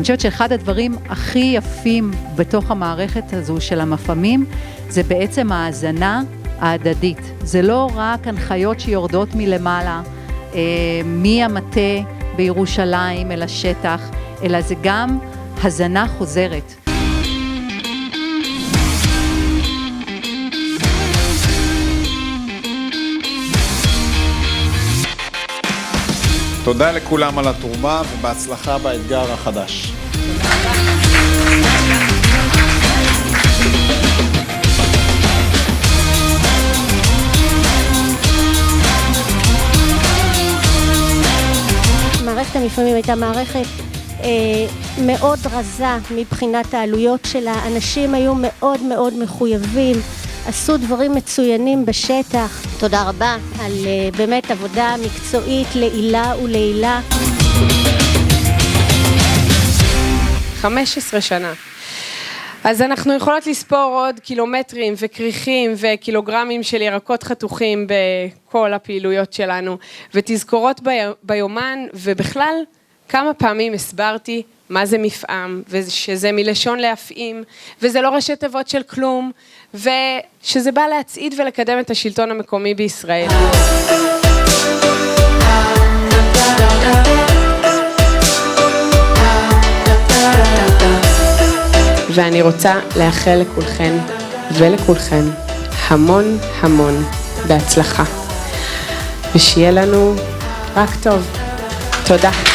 אני חושבת שאחד הדברים הכי יפים בתוך המערכת הזו של המפעמים, זה בעצם ההזנה ההדדית. זה לא רק הנחיות שיורדות מלמעלה, מהמטה בירושלים אל השטח, אלא זה גם הזנה חוזרת. תודה לכולם על התרומה ובהצלחה באתגר החדש. מערכת המפעמים הייתה מערכת מאוד רזה מבחינת העלויות שלה. אנשים היו מאוד מאוד מחויבים, עשו דברים מצוינים בשטח. תודה רבה על באמת עבודה מקצועית לעילה ולעילה. 15 שנה. אז אנחנו יכולות לספור עוד קילומטרים וכריכים וקילוגרמים של ירקות חתוכים בכל הפעילויות שלנו, ותזכורות ביומן, ובכלל כמה פעמים הסברתי מה זה מפעם, ושזה מלשון להפעים, וזה לא ראשי תיבות של כלום, ושזה בא להצעיד ולקדם את השלטון המקומי בישראל. ואני רוצה לאחל לכולכן ולכולכן המון המון בהצלחה, ושיהיה לנו רק טוב. תודה.